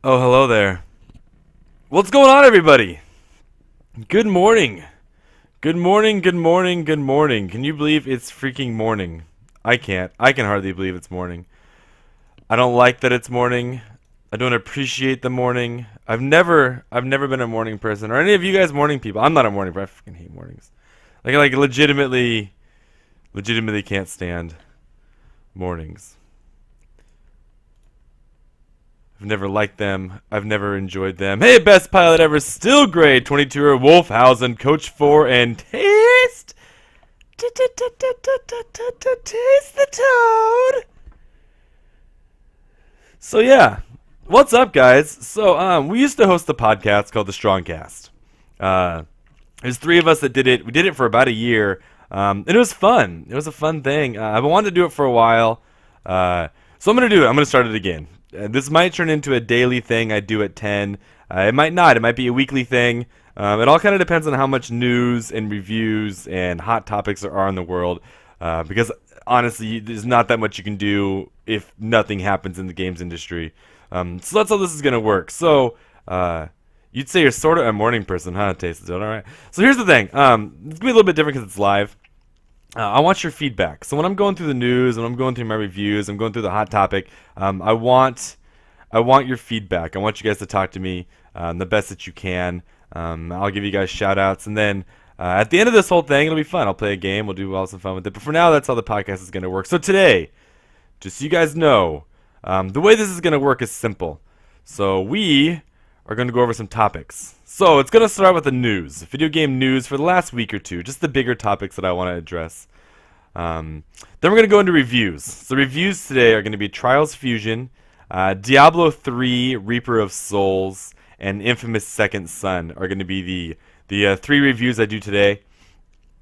Oh, hello there. What's going on, everybody? Good morning. Good morning, good morning, good morning. Can you believe it's freaking morning? I can't. I can hardly believe it's morning. I don't like that it's morning. I don't appreciate the morning. I've never been a morning person. Are any of you guys morning people? I'm not a morning person. I freaking hate mornings. Like legitimately can't stand mornings. I've never liked them. I've never enjoyed them. Hey, best pilot ever, still great. 22er, Wolfhausen, Coach 4, and taste the toad. So yeah, what's up, guys? So we used to host a podcast called the Strongcast. There's three of us that did it. We did it for about a year, and it was fun. It was a fun thing. I've wanted to do it for a while, so I'm gonna do it. I'm gonna start it again. This might turn into a daily thing I do at 10. It might not. It might be a weekly thing. It all kind of depends on how much news and reviews and hot topics there are in the world. Because honestly, there's not that much you can do if nothing happens in the games industry. So that's how this is going to work. So you'd say you're sort of a morning person, huh? Taste it, all right. So here's the thing. It's going to be a little bit different because it's live. I want your feedback. So when I'm going through the news, when I'm going through my reviews, I'm going through the hot topic, I want your feedback. I want you guys to talk to me the best that you can. I'll give you guys shout outs, and then at the end of this whole thing, it'll be fun. I'll play a game. We'll do some fun with it. But for now, that's how the podcast is going to work. So today, just so you guys know, the way this is going to work is simple. So we are going to go over some topics. So it's going to start with the news, video game news for the last week or two, just the bigger topics that I want to address. Then we're going to go into reviews. So reviews today are going to be Trials Fusion, Diablo 3, Reaper of Souls, and inFAMOUS Second Son are going to be the three reviews I do today.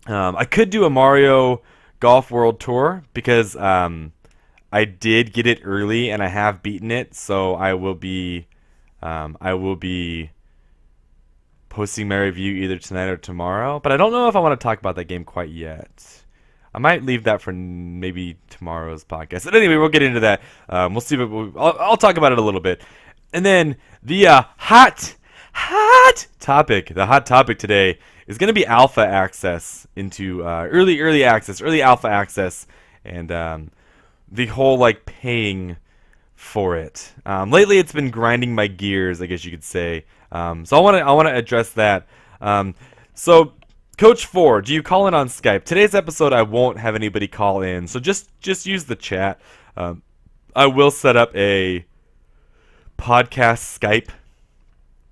I could do a Mario Golf World Tour because I did get it early and I have beaten it, so I will be posting my review either tonight or tomorrow. But I don't know if I want to talk about that game quite yet. I might leave that for maybe tomorrow's podcast. But anyway, we'll get into that. We'll see. I'll talk about it a little bit. And then the hot topic. The hot topic today is going to be alpha access into early alpha access, and the whole like paying for it. Lately, it's been grinding my gears, I guess you could say. So I want to address that. So Coach 4, do you call in on Skype? Today's episode, I won't have anybody call in, so just use the chat. I will set up a podcast Skype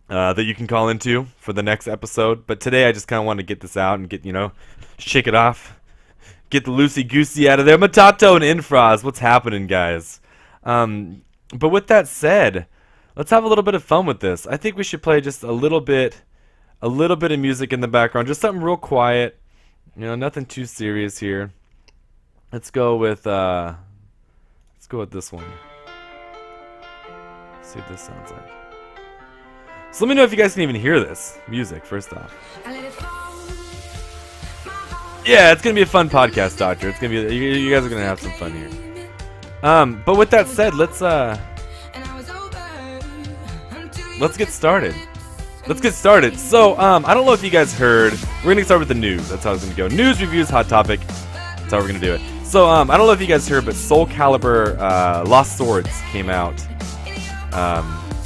that you can call into for the next episode. But today, I just kind of want to get this out and get, shake it off. Get the loosey-goosey out of there. Matato and Infraz, what's happening, guys? But with that said, let's have a little bit of fun with this. I think we should play just a little bit of music in the background, just something real quiet. Nothing too serious here. Let's go with this one. Let's see what this sounds like. So let me know if you guys can even hear this music. First off, yeah, it's gonna be a fun podcast, Doctor. It's gonna be you guys are gonna have some fun here. But with that said, let's get started. So, I don't know if you guys heard. We're gonna start with the news. That's how it's gonna go. News, reviews, hot topic. That's how we're gonna do it. So, I don't know if you guys heard, but Soul Calibur Lost Swords came out.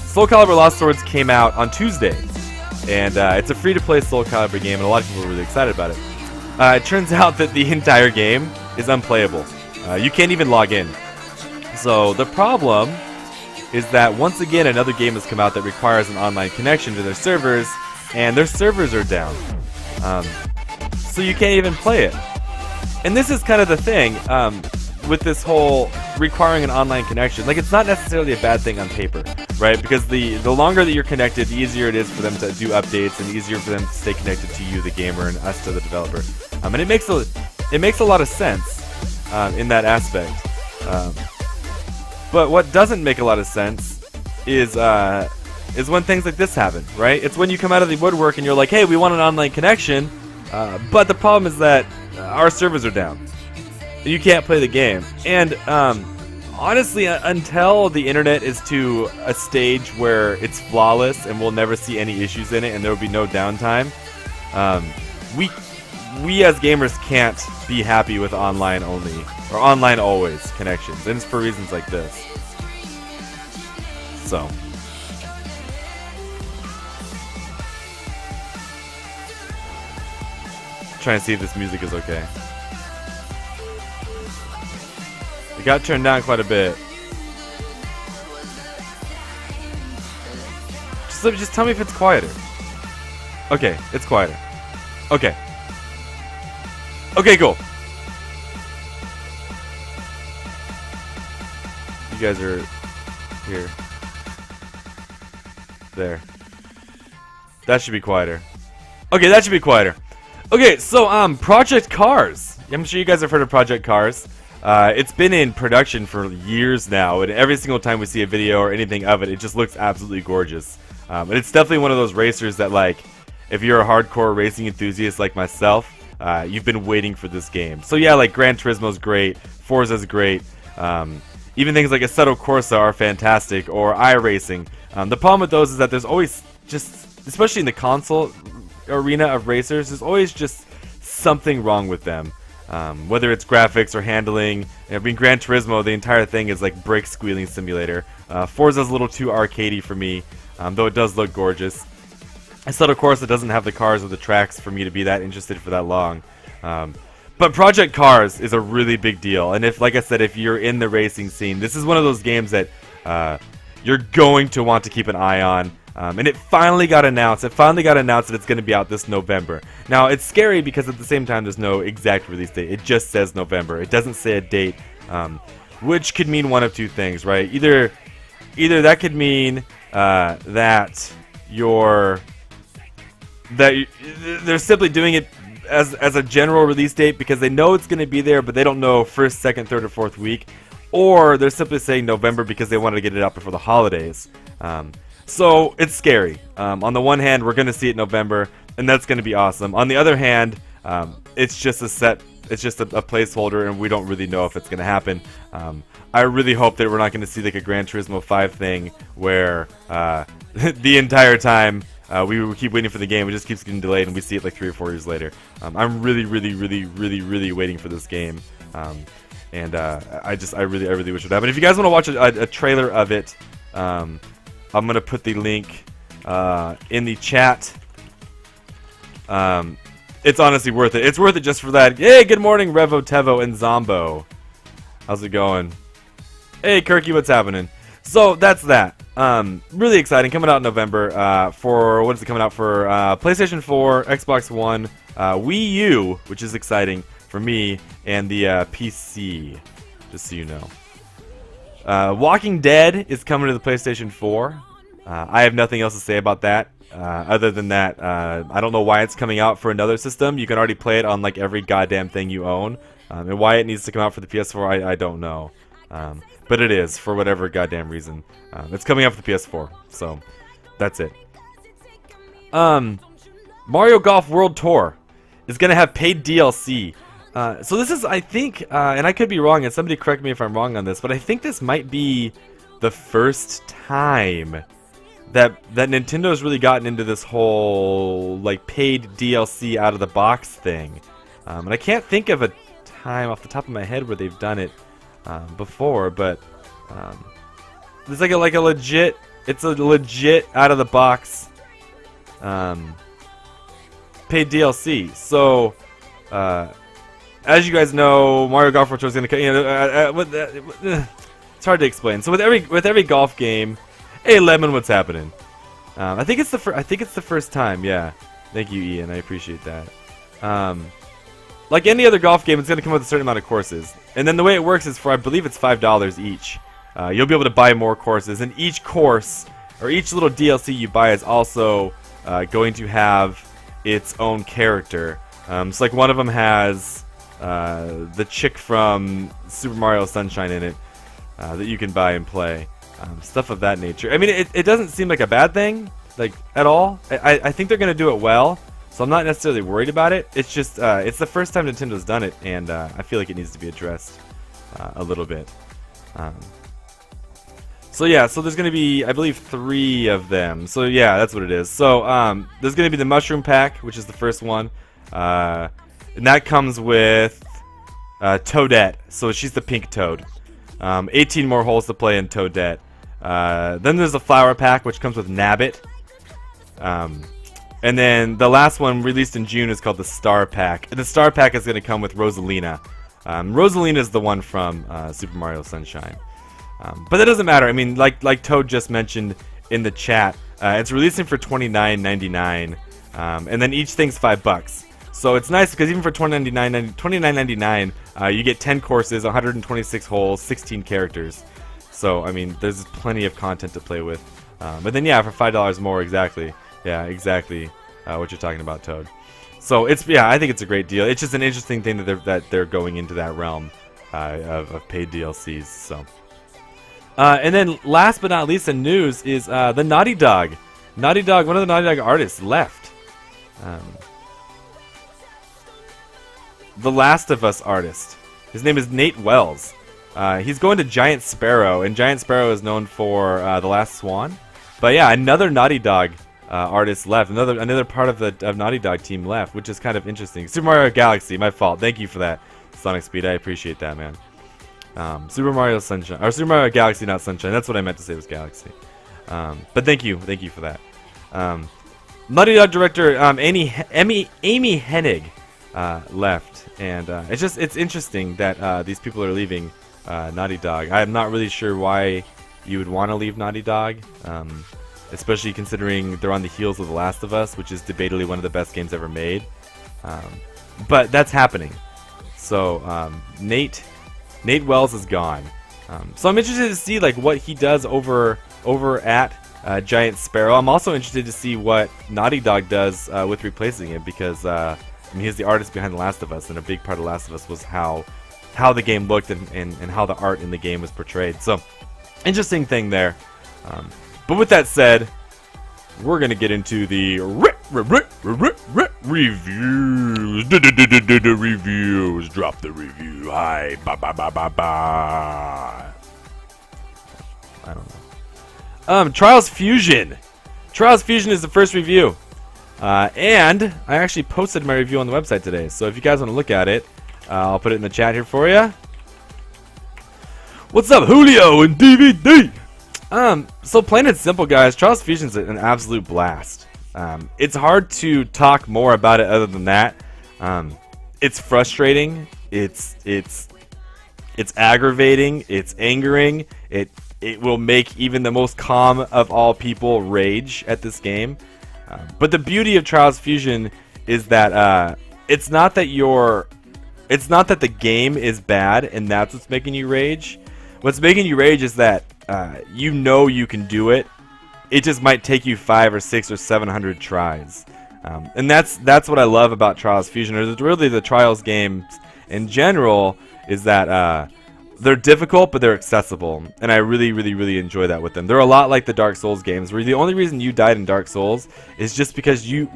Soul Calibur Lost Swords came out on Tuesday, and it's a free-to-play Soul Calibur game, and a lot of people are really excited about it. It turns out that the entire game is unplayable. You can't even log in. So the problem is that once again another game has come out that requires an online connection to their servers, and their servers are down. So you can't even play it. And this is kind of the thing with this whole requiring an online connection. Like, it's not necessarily a bad thing on paper. right? Because the longer that you're connected, the easier it is for them to do updates, and easier for them to stay connected to you, the gamer, and us to the developer. And it makes a lot of sense in that aspect. But what doesn't make a lot of sense is when things like this happen, right? It's when you come out of the woodwork and you're like, hey, we want an online connection, but the problem is that our servers are down. You can't play the game. And honestly, until the internet is to a stage where it's flawless and we'll never see any issues in it and there will be no downtime, we as gamers can't be happy with online only or online always connections, and it's for reasons like this. So trying to see if this music is okay. It got turned down quite a bit. Just tell me if it's quieter. Okay, it's quieter. Okay. Okay, cool. You guys are here. There. That should be quieter. Okay, that should be quieter. Okay, so Project Cars. I'm sure you guys have heard of Project Cars. It's been in production for years now, and every single time we see a video or anything of it, it just looks absolutely gorgeous. And it's definitely one of those racers that, like, if you're a hardcore racing enthusiast like myself, you've been waiting for this game. So yeah, like Gran Turismo's great, Forza's great, even things like Assetto Corsa are fantastic, or iRacing. The problem with those is that there's always just, especially in the console arena of racers, there's always just something wrong with them. Whether it's graphics or handling. I mean, Gran Turismo, the entire thing is like brake squealing simulator. Forza's a little too arcadey for me, though it does look gorgeous. Assetto Corsa doesn't have the cars or the tracks for me to be that interested for that long. But Project Cars is a really big deal, and if, like I said, if you're in the racing scene, this is one of those games that you're going to want to keep an eye on. And it finally got announced. It finally got announced that it's going to be out this November. Now, it's scary because at the same time, there's no exact release date. It just says November. It doesn't say a date, which could mean one of two things, right? Either that could mean that they're simply doing it as a general release date because they know it's going to be there, but they don't know first, second, third, or fourth week. Or they're simply saying November because they wanted to get it out before the holidays. So it's scary. On the one hand, we're going to see it in November, and that's going to be awesome. On the other hand, it's just a placeholder, and we don't really know if it's going to happen. I really hope that we're not going to see like a Gran Turismo 5 thing where the entire time we keep waiting for the game, it just keeps getting delayed, and we see it like 3 or 4 years later. I'm really waiting for this game, and I really wish it would happen. If you guys want to watch a trailer of it, I'm gonna put the link in the chat. It's honestly worth it. It's worth it just for that. Hey, good morning, Revo, Tevo, and Zombo. How's it going? Hey, Kirky, what's happening? So that's that. Really exciting. Coming out in November. For what is it coming out for? PlayStation 4, Xbox One, Wii U, which is exciting for me, and the PC. Just so you know. Walking Dead is coming to the PlayStation 4. I have nothing else to say about that, other than that, I don't know why it's coming out for another system. You can already play it on like every goddamn thing you own, and why it needs to come out for the PS4, I don't know. But it is, for whatever goddamn reason. It's coming out for the PS4, so that's it. Mario Golf World Tour is going to have paid DLC. So this is, I think, and I could be wrong, and somebody correct me if I'm wrong on this, but I think this might be the first time that Nintendo's really gotten into this whole like paid DLC out of the box thing. And I can't think of a time off the top of my head where they've done it before, but it's like a legit, it's a legit out of the box paid DLC. So as you guys know, Mario Golf World Tour is going to, it's hard to explain. So with every golf game, hey Lemon, what's happening? I think it's the first time. Yeah, thank you, Ian. I appreciate that. Like any other golf game, it's going to come with a certain amount of courses, and then the way it works is for, I believe it's $5 each. you'll be able to buy more courses, and each course or each little DLC you buy is also going to have its own character. So like one of them has the chick from Super Mario Sunshine in it that you can buy and play. Stuff of that nature. I mean, it doesn't seem like a bad thing, like, at all. I think they're going to do it well, so I'm not necessarily worried about it. It's just, it's the first time Nintendo's done it, and I feel like it needs to be addressed a little bit. So yeah, so there's going to be, I believe, 3 of them. So yeah, that's what it is. So there's going to be the Mushroom Pack, which is the first one. And that comes with Toadette. So she's the pink toad. 18 more holes to play in Toadette. Then there's the Flower Pack, which comes with Nabbit. And then the last one, released in June, is called the Star Pack. And the Star Pack is going to come with Rosalina. Rosalina is the one from Super Mario Sunshine. But that doesn't matter. I mean, like Toad just mentioned in the chat, it's releasing for $29.99, and then each thing's $5. So it's nice because even for $29.99, you get 10 courses, 126 holes, 16 characters. So I mean, there's plenty of content to play with. But then yeah, for $5 more, exactly. Yeah, exactly what you're talking about, Toad. So it's, yeah, I think it's a great deal. It's just an interesting thing that they're going into that realm of paid DLCs. So. And then last but not least in news is the Naughty Dog. Naughty Dog, one of the Naughty Dog artists left. The Last of Us artist. His name is Nate Wells. He's going to Giant Sparrow, and Giant Sparrow is known for The Last Swan. But yeah, another Naughty Dog artist left. Another part of the Naughty Dog team left, which is kind of interesting. Super Mario Galaxy, my fault. Thank you for that, Sonic Speed. I appreciate that, man. Super Mario Sunshine, or Super Mario Galaxy, not Sunshine. That's what I meant to say, was Galaxy. But thank you for that. Naughty Dog director Amy Hennig left, and it's interesting that these people are leaving Naughty Dog. I'm not really sure why you would want to leave Naughty Dog, especially considering they're on the heels of The Last of Us, which is debatably one of the best games ever made. But that's happening. So Nate Wells is gone. So I'm interested to see like what he does over at Giant Sparrow. I'm also interested to see what Naughty Dog does with replacing him, because I mean, he's the artist behind The Last of Us, and a big part of The Last of Us was how the game looked and how the art in the game was portrayed. So interesting thing there. But with that said, we're gonna get into the reviews. Reviews. Drop the review. Hi. Ba ba ba ba ba. I don't know. Trials Fusion. Trials Fusion is the first review. And I actually posted my review on the website today. So if you guys want to look at it, I'll put it in the chat here for you. What's up, Julio and DVD? So plain and simple, guys, Trials Fusion is an absolute blast. It's hard to talk more about it other than that. It's frustrating. It's aggravating. It's angering. It will make even the most calm of all people rage at this game. But the beauty of Trials Fusion is that it's not that the game is bad and that's what's making you rage. What's making you rage is that you know you can do it. It just might take you 500 or 600 or 700 tries, and that's what I love about Trials Fusion, or really the Trials games in general, is that they're difficult but they're accessible, and I really enjoy that with them. They're a lot like the Dark Souls games, where the only reason you died in Dark Souls is just because you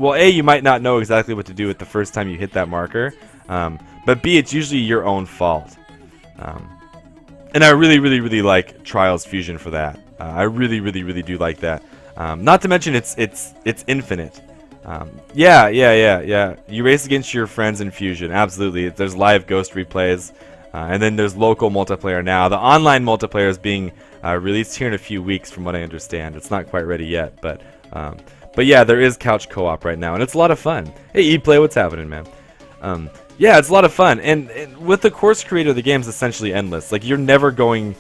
might not know exactly what to do with the first time you hit that marker, but B, it's usually your own fault. And I really like Trials Fusion for that. I really do like that. Not to mention it's infinite. Yeah. You race against your friends in Fusion. Absolutely. There's live ghost replays, and then there's local multiplayer now. The online multiplayer is being released here in a few weeks, from what I understand. It's not quite ready yet, but yeah, there is couch co-op right now, and it's a lot of fun. Hey, ePlay, what's happening, man? Yeah, it's a lot of fun, and with the course creator, the game's essentially endless. Like, you're never going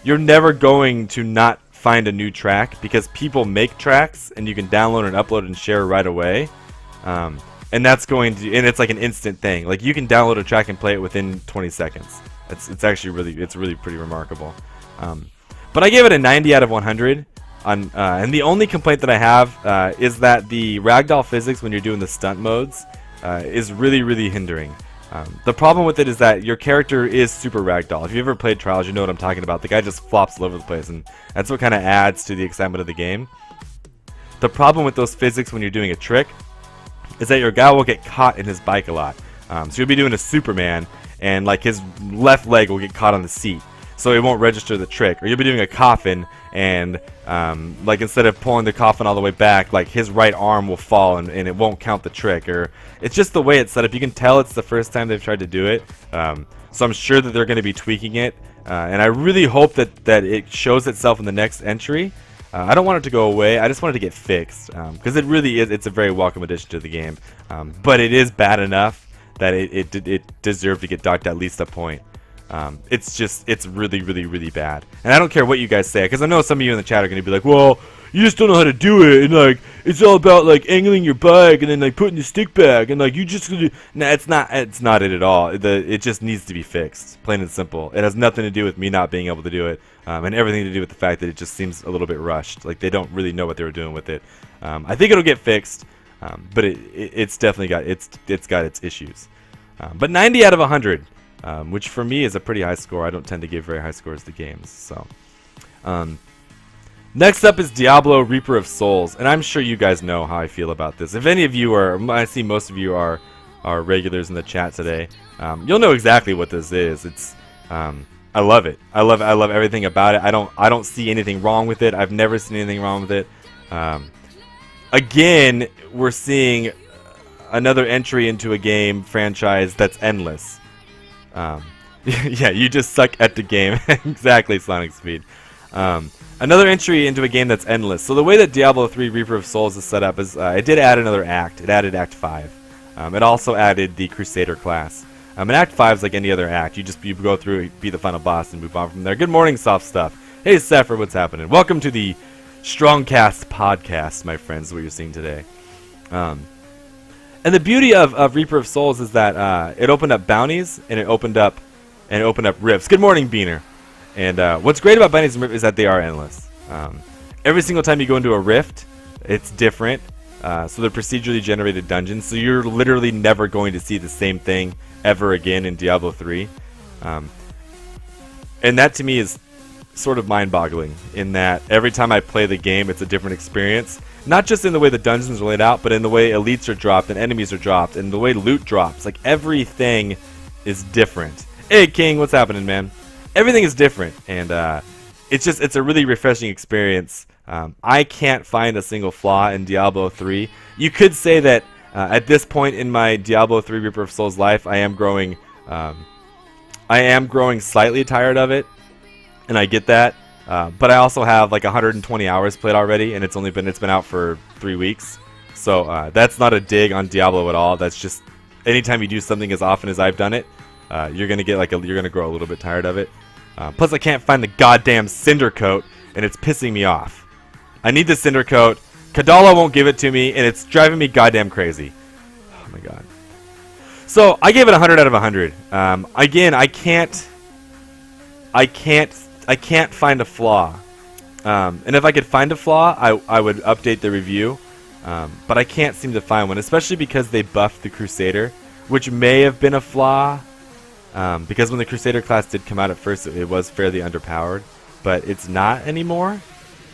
to not find a new track, because people make tracks and you can download and upload and share right away. And it's like an instant thing. Like, you can download a track and play it within 20 seconds. It's actually really pretty remarkable. But I gave it a 90 out of 100. And the only complaint that I have is that the ragdoll physics when you're doing the stunt modes is really, really hindering. The problem with it is that your character is super ragdoll. If you ever played Trials, you know what I'm talking about. The guy just flops all over the place, and that's what kind of adds to the excitement of the game. The problem with those physics when you're doing a trick is that your guy will get caught in his bike a lot. So you'll be doing a Superman, and like his left leg will get caught on the seat, so it won't register the trick. Or you'll be doing a coffin, and like instead of pulling the coffin all the way back, like his right arm will fall, and it won't count the trick. Or it's just the way it's set up. You can tell it's the first time they've tried to do it. So I'm sure that they're going to be tweaking it, and I really hope that it shows itself in the next entry. I don't want it to go away. I just want it to get fixed, because it really is. It's a very welcome addition to the game, but it is bad enough that it deserved to get docked at least a point. It's really, really, really bad. And I don't care what you guys say, because I know some of you in the chat are going to be like, well, you just don't know how to do it, and like it's all about like angling your bike and then like putting the stick back, and like you just gonna. Nah, it's not it at all. It just needs to be fixed, plain and simple. It has nothing to do with me not being able to do it, and everything to do with the fact that it just seems a little bit rushed. Like they don't really know what they were doing with it. I think it'll get fixed, but it's definitely got its issues. But 90 out of 100, which for me is a pretty high score. I don't tend to give very high scores to games. So, next up is Diablo Reaper of Souls, and I'm sure you guys know how I feel about this. If any of you are, I see most of you are regulars in the chat today. You'll know exactly what this is. It's I love it. I love everything about it. I don't see anything wrong with it. I've never seen anything wrong with it. Again, we're seeing another entry into a game franchise that's endless. Yeah, you just suck at the game. Exactly, Sonic Speed. Another entry into a game that's endless. So the way that Diablo 3 Reaper of Souls is set up is it did add another act. It added Act 5. It also added the Crusader class. And Act 5 is like any other act. You go through, beat the final boss, and move on from there. Good morning, Soft Stuff. Hey, Sepher, what's happening? Welcome to the Strongcast podcast, my friends, what you're seeing today. And the beauty of Reaper of Souls is that it opened up bounties, and it opened up rifts. Good morning, Beaner. And what's great about bounties and rifts is that they are endless. Every single time you go into a rift, it's different. So they're procedurally generated dungeons, so you're literally never going to see the same thing ever again in Diablo 3. And that to me is sort of mind-boggling, in that every time I play the game, it's a different experience. Not just in the way the dungeons are laid out, but in the way elites are dropped and enemies are dropped, and the way loot drops. Like, everything is different. Hey, King, what's happening, man? Everything is different, and it's a really refreshing experience. I can't find a single flaw in Diablo 3. You could say that at this point in my Diablo 3 Reaper of Souls life, I am growing slightly tired of it, and I get that. But I also have like 120 hours played already, and it's been out for 3 weeks. So that's not a dig on Diablo at all. That's just anytime you do something as often as I've done it, you're gonna grow a little bit tired of it. Plus, I can't find the goddamn Cinder Coat, and it's pissing me off. I need the Cinder Coat. Kadala won't give it to me, and it's driving me goddamn crazy. Oh my god. So I gave it 100 out of 100. Again, I can't find a flaw. And if I could find a flaw, I would update the review. But I can't seem to find one, especially because they buffed the Crusader, which may have been a flaw. Because when the Crusader class did come out at first, it was fairly underpowered, but it's not anymore.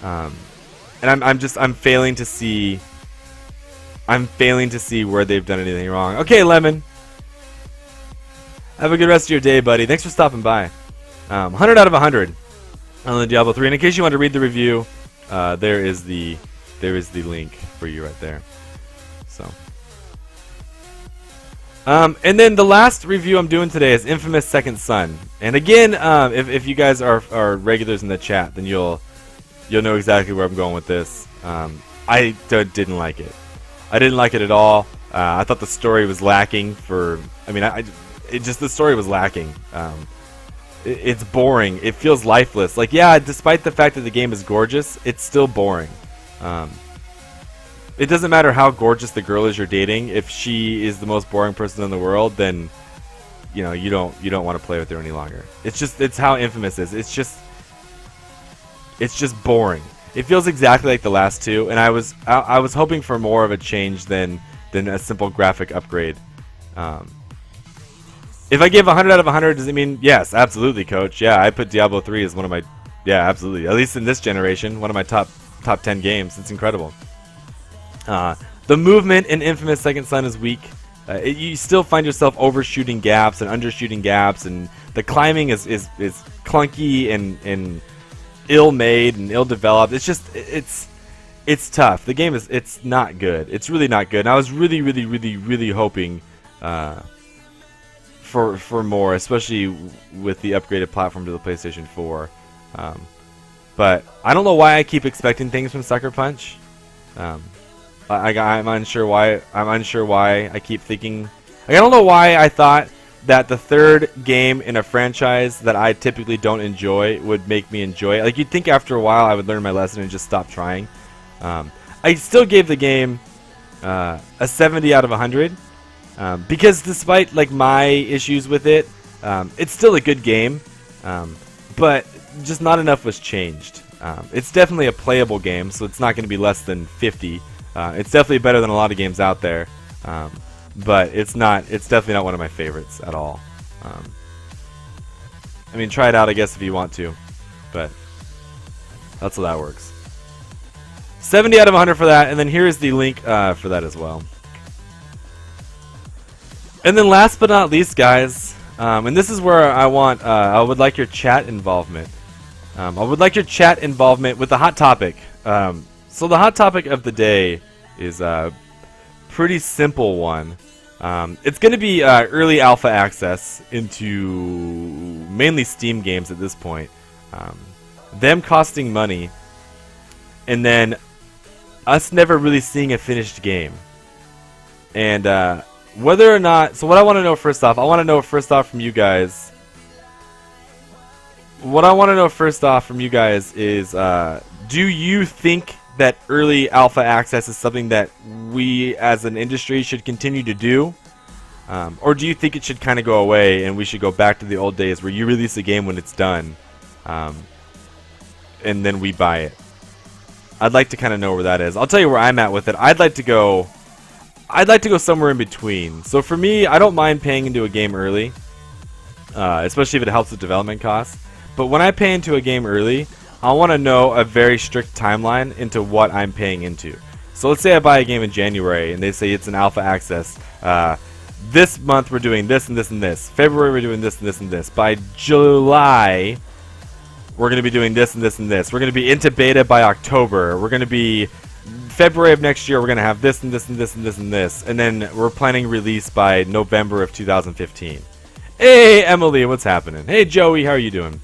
And I'm failing to see where they've done anything wrong. Okay, Lemon. Have a good rest of your day, buddy. Thanks for stopping by. 100 out of 100 on the Diablo 3. And in case you want to read the review, there is the link for you right there. So. And then the last review I'm doing today is Infamous Second Son. And again, if you guys are regulars in the chat, then you'll know exactly where I'm going with this. I didn't like it. I didn't like it at all. I thought the story was lacking the story was lacking. It's boring. It feels lifeless. Like, yeah, despite the fact that the game is gorgeous, it's still boring. It doesn't matter how gorgeous the girl is you're dating. If she is the most boring person in the world, then you don't want to play with her any longer. It's how Infamous is. It's just it's just boring. It feels exactly like the last two, and I was hoping for more of a change than a simple graphic upgrade. If I give 100 out of 100, does it mean yes? Absolutely, Coach. Yeah, I put Diablo 3 as one of my absolutely, at least in this generation, one of my top 10 games. It's incredible. The movement in Infamous Second Son is weak. You still find yourself overshooting gaps and undershooting gaps, and the climbing is clunky and ill-made and ill-developed. It's just it's tough. The game it's not good. It's really not good. And I was really hoping for more, especially with the upgraded platform to the PlayStation 4. But I don't know why I keep expecting things from Sucker Punch. I'm unsure why. I keep thinking. I don't know why I thought that the third game in a franchise that I typically don't enjoy would make me enjoy it. Like, you'd think after a while I would learn my lesson and just stop trying. I still gave the game a 70 out of 100 because despite like my issues with it, it's still a good game, but just not enough was changed. It's definitely a playable game, so it's not going to be less than 50. It's definitely better than a lot of games out there, but it's definitely not one of my favorites at all. I mean, try it out, I guess, if you want to, but that's how that works. 70 out of 100 for that, and then here's the link for that as well. And then last but not least, guys, and this is where I would like your chat involvement. I would like your chat involvement with the hot topic. So the hot topic of the day is a pretty simple one. It's going to be early alpha access into mainly Steam games at this point. Them costing money, and then us never really seeing a finished game. And whether or not... So what I want to know first off, from you guys... What I want to know first off from you guys is, do you think that early alpha access is something that we as an industry should continue to do? Or do you think it should kind of go away and we should go back to the old days where you release a game when it's done, and then we buy it? I'd like to kind of know where that is. I'll tell you where I'm at with it. I'd like to go somewhere in between. So for me, I don't mind paying into a game early, especially if it helps with development costs. But when I pay into a game early, I want to know a very strict timeline into what I'm paying into. So let's say I buy a game in January and they say it's an alpha access. This month we're doing this and this and this. February we're doing this and this and this. By July we're going to be doing this and this and this. We're going to be into beta by October. We're going to be February of next year. We're going to have this and this and this and this and this. And then we're planning release by November of 2015. Hey Emily, what's happening? Hey Joey, how are you doing?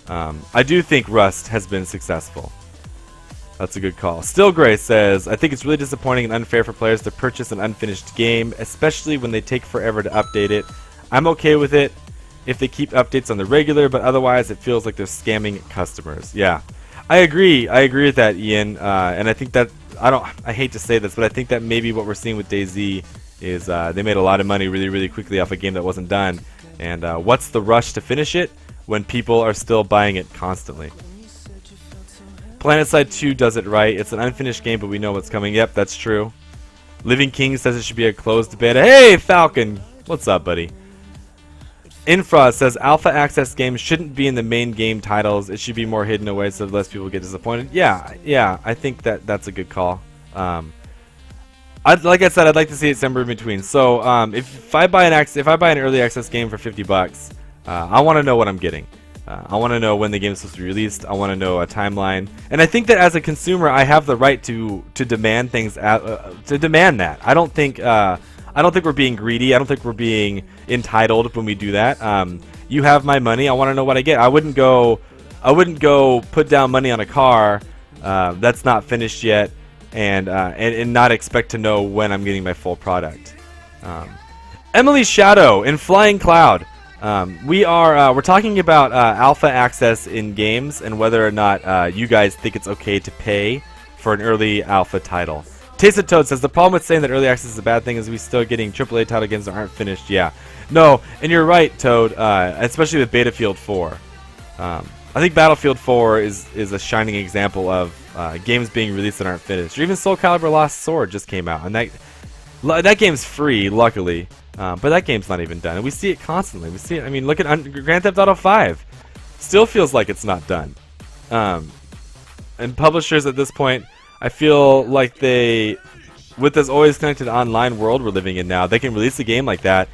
I do think Rust has been successful. That's a good call. Still Gray says, I think it's really disappointing and unfair for players to purchase an unfinished game, especially when they take forever to update it. I'm okay with it if they keep updates on the regular, but otherwise it feels like they're scamming customers. Yeah, I agree. I agree with that, Ian. And I think that, I hate to say this, but I think that maybe what we're seeing with DayZ is they made a lot of money really quickly off a game that wasn't done. And what's the rush to finish it when people are still buying it constantly? PlanetSide 2 does it right. It's an unfinished game, but we know what's coming. Yep, that's true. Living King says it should be a closed beta. Hey, Falcon! What's up, buddy? Infra says alpha access games shouldn't be in the main game titles. It should be more hidden away so less people get disappointed. Yeah, I think that's a good call. Like I said, I'd like to see it somewhere in between. So if I buy an early access game for $50, I want to know what I'm getting. I want to know when the game is supposed to be released. I want to know a timeline, and I think that as a consumer, I have the right to demand things. To demand that. I don't think we're being greedy. I don't think we're being entitled when we do that. You have my money. I want to know what I get. I wouldn't go put down money on a car that's not finished yet, and not expect to know when I'm getting my full product. Emily's Shadow in Flying Cloud. We're talking about alpha access in games and whether or not you guys think it's okay to pay for an early alpha title. Tasted Toad says the problem with saying that early access is a bad thing is we still getting AAA title games that aren't finished. Yeah, no, and you're right, Toad. Especially with Battlefield 4. I think Battlefield 4 is a shining example of games being released that aren't finished. Or even Soul Calibur Lost Sword just came out, and that game's free, luckily, but that game's not even done. And we see it constantly. We see it. I mean, look at Grand Theft Auto 5. Still feels like it's not done. And publishers at this point, I feel like with this always connected online world we're living in now, they can release a game like that,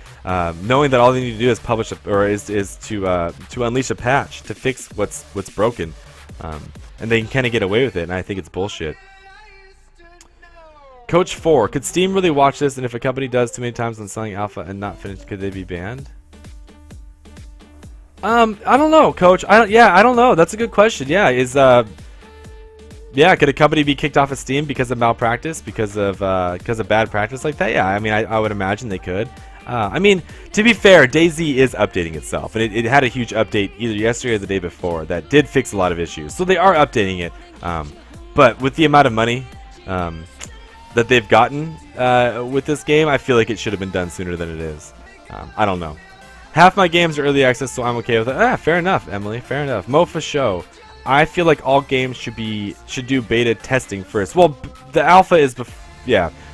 knowing that all they need to do is publish is to unleash a patch to fix what's broken, and they can kind of get away with it. And I think it's bullshit. Coach 4, could Steam really watch this? And if a company does too many times on selling alpha and not finished, could they be banned? I don't know, Coach. I don't know. That's a good question. Yeah, could a company be kicked off of Steam because of malpractice, because of bad practice like that? Yeah, I mean, I would imagine they could. I mean, to be fair, DayZ is updating itself, and it had a huge update either yesterday or the day before that did fix a lot of issues. So they are updating it, but with the amount of money that they've gotten with this game, I feel like it should have been done sooner than it is. I don't know. Half my games are early access, so I'm okay with it. Fair enough, Emily. Fair enough. Mo for show. I feel like all games should do beta testing first. Well, the alpha is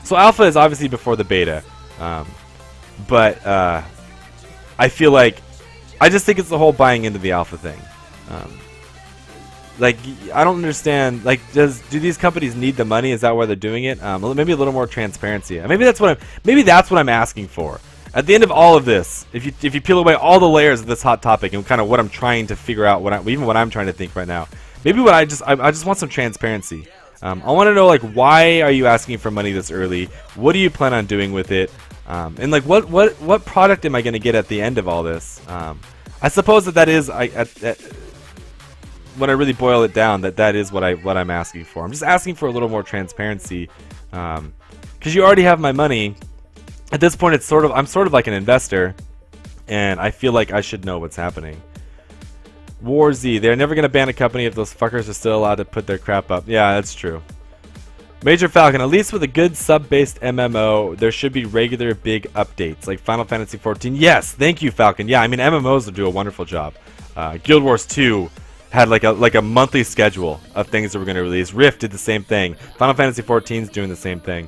so alpha is obviously before the beta, but I feel like I just think it's the whole buying into the alpha thing. Like, I don't understand. Like, do these companies need the money? Is that why they're doing it? Maybe a little more transparency. Maybe that's what I'm asking for. At the end of all of this, if you peel away all the layers of this hot topic and kind of what I'm trying to figure out, even what I'm trying to think right now, maybe what I just want some transparency. I want to know, like, why are you asking for money this early? What do you plan on doing with it? And like, what product am I going to get at the end of all this? I suppose that is when I really boil it down, that is what I'm asking for. I'm just asking for a little more transparency, because you already have my money. At this point, I'm sort of like an investor, and I feel like I should know what's happening. War Z, they're never gonna ban a company if those fuckers are still allowed to put their crap up. Yeah, that's true. Major Falcon, at least with a good sub-based MMO, there should be regular big updates like Final Fantasy XIV. Yes, thank you, Falcon. Yeah, I mean, MMOs will do a wonderful job. Guild Wars 2 had like a monthly schedule of things that were gonna release. Rift did the same thing. Final Fantasy XIV is doing the same thing.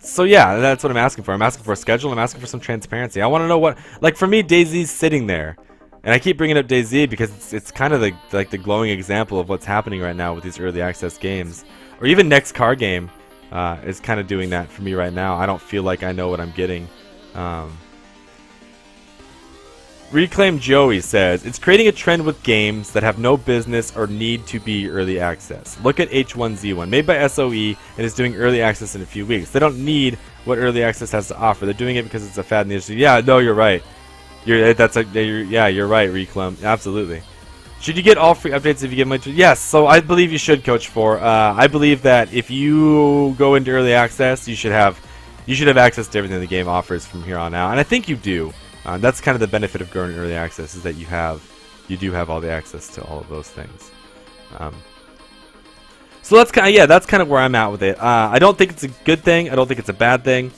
So yeah, that's what I'm asking for. I'm asking for a schedule. I'm asking for some transparency. I want to know what, like, for me, DayZ's sitting there, and I keep bringing up DayZ because it's kind of the glowing example of what's happening right now with these early access games, or even Next Car Game is kind of doing that for me right now. I don't feel like I know what I'm getting. Reclaim Joey says, it's creating a trend with games that have no business or need to be early access. Look at H1Z1, made by SOE and is doing early access in a few weeks. They don't need what early access has to offer. They're doing it because it's a fad in the industry. Yeah, no, you're right. You're right, Reclaim. Absolutely. Should you get all free updates if you get money? Yes, so I believe you should, Coach 4. I believe that if you go into early access, you should have access to everything the game offers from here on out, and I think you do. That's kind of the benefit of going early access, is that you do have all the access to all of those things. So that's kind of where I'm at with it. I don't think it's a good thing. I don't think it's a bad thing,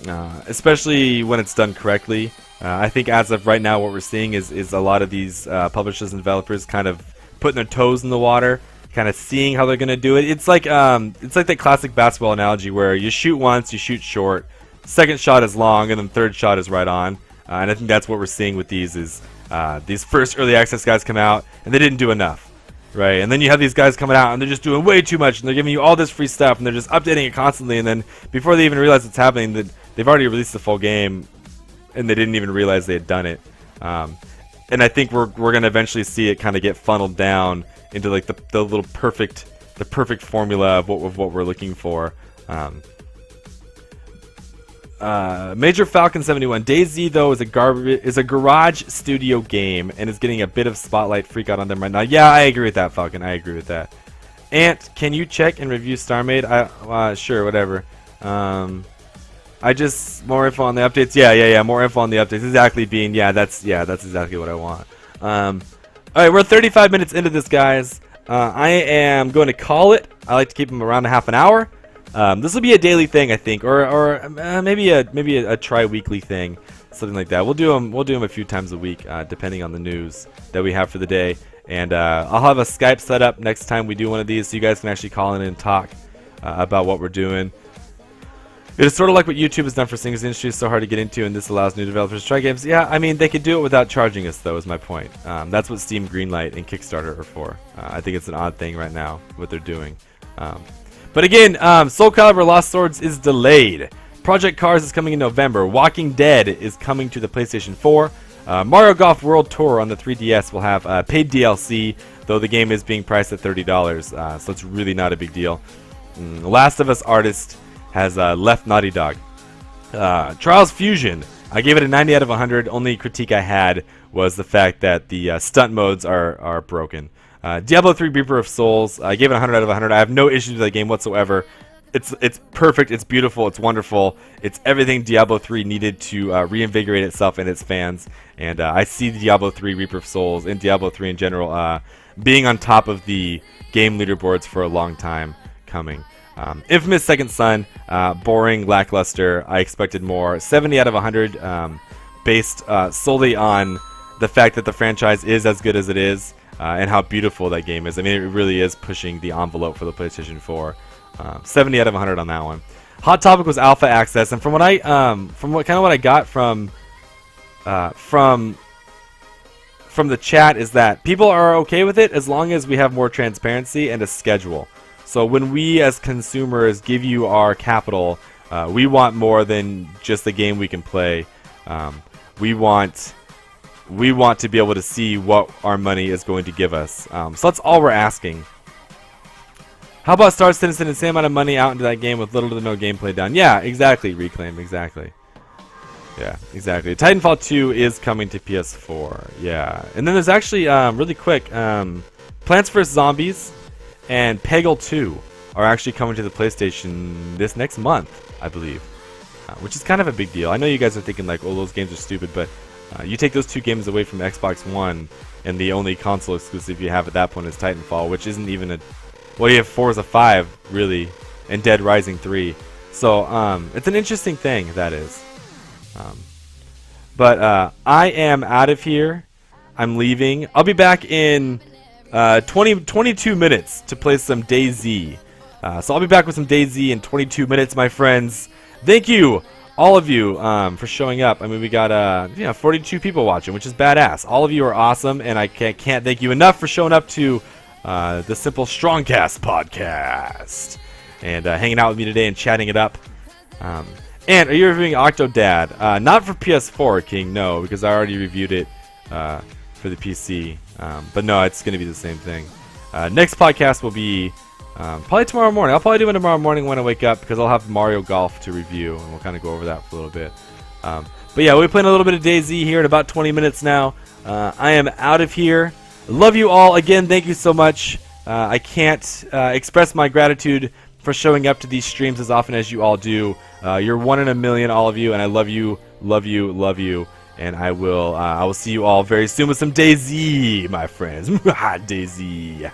especially when it's done correctly. I think as of right now, what we're seeing is a lot of these publishers and developers kind of putting their toes in the water, kind of seeing how they're going to do it. It's like that classic basketball analogy where you shoot once, you shoot short, second shot is long, and then third shot is right on. And I think that's what we're seeing with these first early access guys come out, and they didn't do enough, right? And then you have these guys coming out, and they're just doing way too much, and they're giving you all this free stuff, and they're just updating it constantly, and then before they even realize what's happening, they've already released the full game, and they didn't even realize they had done it. And I think we're gonna eventually see it kind of get funneled down into like the little perfect formula of what we're looking for. Major Falcon 71. DayZ though is a garage studio game and is getting a bit of spotlight freak out on them right now. Yeah, I agree with that, Falcon. I agree with that. Ant, can you check and review StarMade? Sure, whatever. I just more info on the updates. Yeah. More info on the updates. Exactly, Bean. That's exactly what I want. All right, we're 35 minutes into this, guys. I am going to call it. I like to keep them around a half an hour. This will be a daily thing, I think, or maybe a tri-weekly thing. something like that. We'll do them a few times a week, depending on the news that we have for the day. And I'll have a Skype set up next time we do one of these, so you guys can actually call in and talk about what we're doing. It is sort of like what YouTube has done for singles industry. It's so hard to get into, and this allows new developers to try games. Yeah, I mean, they could do it without charging us, though, is my point. That's what Steam Greenlight and Kickstarter are for. I think it's an odd thing right now, what they're doing. But again, Soul Calibur Lost Swords is delayed. Project Cars is coming in November. Walking Dead is coming to the PlayStation 4. Mario Golf World Tour on the 3DS will have paid DLC, though the game is being priced at $30, so it's really not a big deal. Last of Us Artist has left Naughty Dog. Trials Fusion, I gave it a 90 out of 100. Only critique I had was the fact that the stunt modes are broken. Diablo 3 Reaper of Souls, I gave it 100 out of 100. I have no issues with that game whatsoever. It's perfect, it's beautiful, it's wonderful. It's everything Diablo 3 needed to reinvigorate itself and its fans. And I see Diablo 3 Reaper of Souls and Diablo 3 in general being on top of the game leaderboards for a long time coming. Infamous Second Son, boring, lackluster. I expected more. 70 out of 100, based solely on the fact that the franchise is as good as it is, and how beautiful that game is. I mean, it really is pushing the envelope for the PlayStation 4. 70 out of 100 on that one. Hot Topic was alpha access, and from what I got from the chat is that people are okay with it as long as we have more transparency and a schedule. So when we as consumers give you our capital, we want more than just the game we can play. We want to be able to see what our money is going to give us. So that's all we're asking. How about Star Citizen and the same amount of money out into that game with little to no gameplay done? Yeah, exactly, Reclaim, exactly. Yeah, exactly. Titanfall 2 is coming to PS4. Yeah. And then there's actually, really quick, Plants vs. Zombies and Peggle 2 are actually coming to the PlayStation this next month, I believe. Which is kind of a big deal. I know you guys are thinking like, oh, those games are stupid, but you take those two games away from Xbox One, and the only console exclusive you have at that point is Titanfall, which isn't even a... Well, you have Forza 5, really, and Dead Rising 3. So, it's an interesting thing, that is. But I am out of here. I'm leaving. I'll be back in 22 minutes to play some DayZ. So I'll be back with some DayZ in 22 minutes, my friends. Thank you, all of you, for showing up. I mean, we got 42 people watching, which is badass. All of you are awesome, and I can't thank you enough for showing up to the Simple Strongcast podcast and hanging out with me today and chatting it up. And are you reviewing Octodad? Not for PS4, King, no, because I already reviewed it for the PC. But no, it's going to be the same thing. Next podcast will be probably tomorrow morning. I'll probably do it tomorrow morning when I wake up, because I'll have Mario Golf to review, and we'll kind of go over that for a little bit. But yeah, we're playing a little bit of DayZ here in about 20 minutes now. I am out of here. Love you all. Again, thank you so much. I can't express my gratitude for showing up to these streams as often as you all do. You're one in a million, all of you, and I love you, love you, love you. And I will see you all very soon with some DayZ, my friends. DayZ.